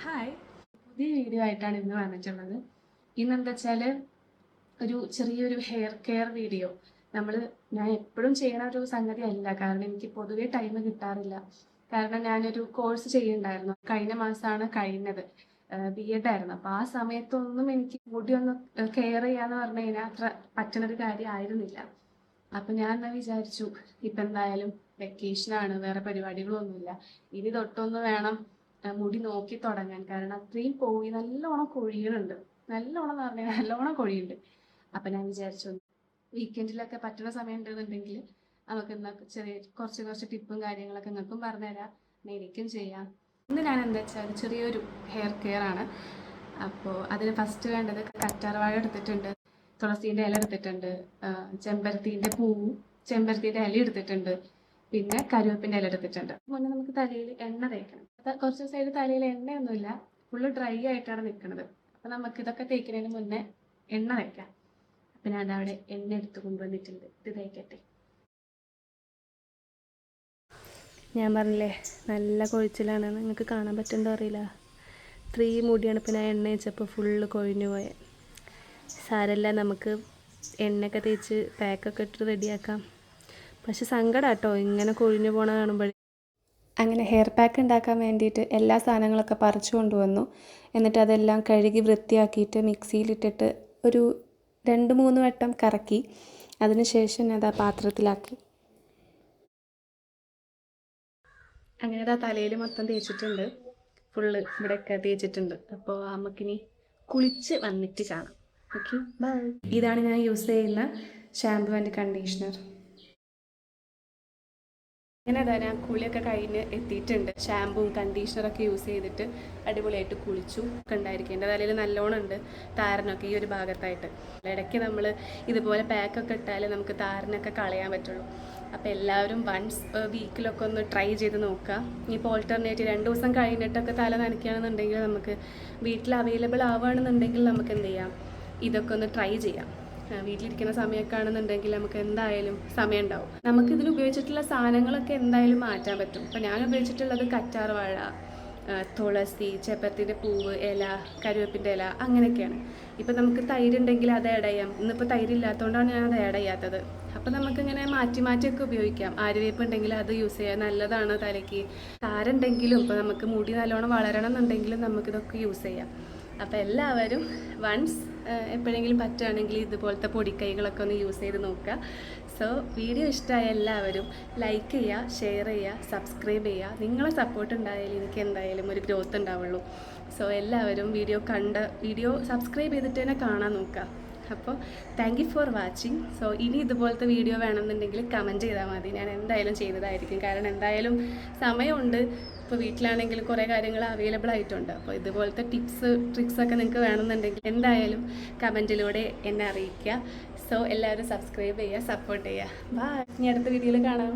Hi, പുതിയ video ആയിട്ടാണ് ഇന്ന് വന്നിട്ടുള്ളത്. ഇന്നെന്താ വെച്ചാൽ ഒരു ചെറിയൊരു ഹെയർ കെയർ വീഡിയോ. ഞാൻ എപ്പോഴും ചെയ്യുന്ന ഒരു സംഗതി അല്ല, കാരണം എനിക്ക് പൊതുവേ ടൈം കിട്ടാറില്ല. കാരണം ഞാനൊരു കോഴ്സ് ചെയ്യുന്നുണ്ടായിരുന്നു, കഴിഞ്ഞ മാസമാണ് കഴിഞ്ഞത്. BEd ആയിരുന്നു. അപ്പോൾ ആ സമയത്തൊന്നും എനിക്ക് മുടി ഒന്ന് കെയർ ചെയ്യാന്ന് പറഞ്ഞു കഴിഞ്ഞാൽ അത്ര പറ്റുന്നൊരു കാര്യം ആയിരുന്നില്ല. അപ്പം ഞാൻ എന്നാ വിചാരിച്ചു, ഇപ്പം എന്തായാലും വെക്കേഷനാണ്, വേറെ പരിപാടികളൊന്നുമില്ല, ഇനി തൊട്ടൊന്ന് വേണം മുടി നോക്കി തുടങ്ങാൻ. കാരണം അത്രയും പോയി നല്ലോണം കൊഴിയുന്നുണ്ട്. നല്ലോണം എന്ന് പറഞ്ഞാൽ നല്ലോണം കൊഴിയുണ്ട്. അപ്പം ഞാൻ വിചാരിച്ചു വീക്കെൻഡിലൊക്കെ പറ്റുന്ന സമയം ഉണ്ടെന്നുണ്ടെങ്കിൽ നമുക്ക് എന്നാ കുറച്ച് കുറച്ച് ടിപ്പും കാര്യങ്ങളൊക്കെ നിങ്ങൾക്കും പറഞ്ഞുതരാം, എനിക്കും ചെയ്യാം. ഇന്ന് ഞാൻ എന്താ വെച്ചാൽ ചെറിയൊരു ഹെയർ കെയർ ആണ്. അപ്പോൾ അതിന് ഫസ്റ്റ് വേണ്ടത് കറ്റാർവാഴ എടുത്തിട്ടുണ്ട്, തുളസീൻ്റെ ഇല എടുത്തിട്ടുണ്ട്, ചെമ്പരത്തിൻ്റെ ഇല എടുത്തിട്ടുണ്ട്, പിന്നെ കരുവേപ്പിൻ്റെ ഇല എടുത്തിട്ടുണ്ട്. മുന്നേ നമുക്ക് തലയിൽ എണ്ണ തേക്കണം. കുറച്ച് ദിവസമായിട്ട് തലയിൽ എണ്ണയൊന്നുമില്ല, ഫുള്ള് ഡ്രൈ ആയിട്ടാണ് നിൽക്കുന്നത്. അപ്പം നമുക്ക് ഇതൊക്കെ തേക്കുന്നതിന് മുന്നേ എണ്ണ തേക്കാം. അപ്പം ഞാൻ അവിടെ എണ്ണ എടുത്ത് കൊണ്ടുവന്നിട്ടുണ്ട്, ഇത് തേക്കട്ടെ. ഞാൻ പറഞ്ഞില്ലേ നല്ല കൊഴിച്ചിലാണ്, നിങ്ങൾക്ക് കാണാൻ പറ്റുന്നുണ്ടോ അറിയില്ല. ഇത്രയും മുടിയാണ്. ഇപ്പം ഞാൻ എണ്ണ വെച്ചപ്പോൾ ഫുള്ള് കൊഴിഞ്ഞു പോയത്. സാരമില്ല, നമുക്ക് എണ്ണയൊക്കെ തേച്ച് പാക്കൊക്കെ ഇട്ട് റെഡിയാക്കാം. പക്ഷെ സങ്കടം കേട്ടോ ഇങ്ങനെ കൊഴിഞ്ഞു പോണ കാണുമ്പോൾ. അങ്ങനെ ഹെയർ പാക്ക് ഉണ്ടാക്കാൻ വേണ്ടിയിട്ട് എല്ലാ സാധനങ്ങളൊക്കെ പറിച്ചു കൊണ്ടുവന്നു. എന്നിട്ട് അതെല്ലാം കഴുകി വൃത്തിയാക്കിയിട്ട് മിക്സിയിലിട്ടിട്ട് ഒരു 2-3 വട്ടം കറക്കി. അതിനുശേഷം ഞാൻ ആ പാത്രത്തിലാക്കി. അങ്ങനെ ആ തലയിൽ മൊത്തം തേച്ചിട്ടുണ്ട്, ഫുള്ള് ഇവിടെയൊക്കെ തേച്ചിട്ടുണ്ട്. അപ്പോൾ നമുക്കിനി കുളിച്ച് വന്നിട്ട് കാണാം. Okay, bye. ഇതാണ് ഞാൻ യൂസ് ചെയ്യുന്ന ഷാമ്പു ആൻഡ് കണ്ടീഷണർ. അങ്ങനെ അതാ ഞാൻ കുളിയൊക്കെ കഴിഞ്ഞ് എത്തിയിട്ടുണ്ട്. ഷാമ്പുവും കണ്ടീഷണറൊക്കെ യൂസ് ചെയ്തിട്ട് അടിപൊളിയായിട്ട് കുളിച്ചു ഒക്കെ ഉണ്ടായിരിക്കും. എൻ്റെ തലയിൽ നല്ലോണം ഉണ്ട് താരനൊക്കെ ഈ ഒരു ഭാഗത്തായിട്ട്. ഇടയ്ക്ക് നമ്മൾ ഇതുപോലെ പാക്കൊക്കെ ഇട്ടാൽ നമുക്ക് താരനൊക്കെ കളയാൻ പറ്റുള്ളൂ. അപ്പോൾ എല്ലാവരും വൺസ് വീക്കിലൊക്കെ ഒന്ന് ട്രൈ ചെയ്ത് നോക്കുക. ഇപ്പോൾ ഓൾട്ടർനേറ്റീവ് 2 ദിവസം കഴിഞ്ഞിട്ടൊക്കെ തല നനയ്ക്കുകയാണെന്നുണ്ടെങ്കിൽ നമുക്ക് വീട്ടിൽ അവൈലബിൾ ആവുകയാണെന്നുണ്ടെങ്കിൽ നമുക്ക് എന്ത് ചെയ്യാം, ഇതൊക്കെ ഒന്ന് ട്രൈ ചെയ്യാം. വീട്ടിലിരിക്കുന്ന സമയമൊക്കെ ആണെന്നുണ്ടെങ്കിൽ നമുക്ക് എന്തായാലും സമയം ഉണ്ടാവും. നമുക്കിതിൽ ഉപയോഗിച്ചിട്ടുള്ള സാധനങ്ങളൊക്കെ എന്തായാലും മാറ്റാൻ പറ്റും. ഇപ്പം ഞാൻ ഉപയോഗിച്ചിട്ടുള്ളത് കറ്റാർവാഴ, തുളസി, ചെമ്പരത്തിൻ്റെ പൂവ്, ഇല, കരുവേപ്പിൻ്റെ ഇല, അങ്ങനെയൊക്കെയാണ്. ഇപ്പം നമുക്ക് തൈര് ഉണ്ടെങ്കിൽ അത് ആഡ് ചെയ്യാം. ഇന്നിപ്പോൾ തൈര് ഇല്ലാത്തതുകൊണ്ടാണ് ഞാൻ അത് ആഡ് ചെയ്യാത്തത്. അപ്പം നമുക്കിങ്ങനെ മാറ്റിയൊക്കെ ഉപയോഗിക്കാം. ആര്യവേപ്പ് ഉണ്ടെങ്കിൽ അത് യൂസ് ചെയ്യാം, നല്ലതാണ് തലയ്ക്ക്. താരുണ്ടെങ്കിലും ഇപ്പോൾ നമുക്ക് മുടി നല്ലോണം വളരണം എന്നുണ്ടെങ്കിലും നമുക്കിതൊക്കെ യൂസ് ചെയ്യാം. അപ്പോൾ എല്ലാവരും വൺസ് എപ്പോഴെങ്കിലും പറ്റുകയാണെങ്കിൽ ഇതുപോലത്തെ പൊടിക്കൈകളൊക്കെ ഒന്ന് യൂസ് ചെയ്ത് നോക്കുക. സോ വീഡിയോ ഇഷ്ടമായ എല്ലാവരും ലൈക്ക് ചെയ്യുക, ഷെയർ ചെയ്യുക, സബ്സ്ക്രൈബ് ചെയ്യുക. നിങ്ങളെ സപ്പോർട്ട് ഉണ്ടായാലും എനിക്ക് എന്തായാലും ഒരു ഗ്രോത്ത് ഉണ്ടാവുള്ളൂ. സോ എല്ലാവരും വീഡിയോ സബ്സ്ക്രൈബ് ചെയ്തിട്ട് തന്നെ കാണാൻ നോക്കുക. അപ്പോൾ thank you for watching. So ഇനി ഇതുപോലത്തെ വീഡിയോ വേണമെന്നുണ്ടെങ്കിൽ കമൻറ്റ് ചെയ്താൽ മതി, ഞാൻ എന്തായാലും ചെയ്യുന്നതായിരിക്കും. കാരണം എന്തായാലും സമയമുണ്ട്. ഇപ്പോൾ വീട്ടിലാണെങ്കിലും കുറേ കാര്യങ്ങൾ അവൈലബിൾ ആയിട്ടുണ്ട്. അപ്പോൾ ഇതുപോലത്തെ ട്രിക്സൊക്കെ നിങ്ങൾക്ക് വേണമെന്നുണ്ടെങ്കിൽ എന്തായാലും കമൻറ്റിലൂടെ എന്നെ അറിയിക്കുക. സോ എല്ലാവരും സബ്സ്ക്രൈബ് ചെയ്യുക, സപ്പോർട്ട് ചെയ്യുക. ബൈ, ഇനി അടുത്ത വീഡിയോയിൽ കാണാം.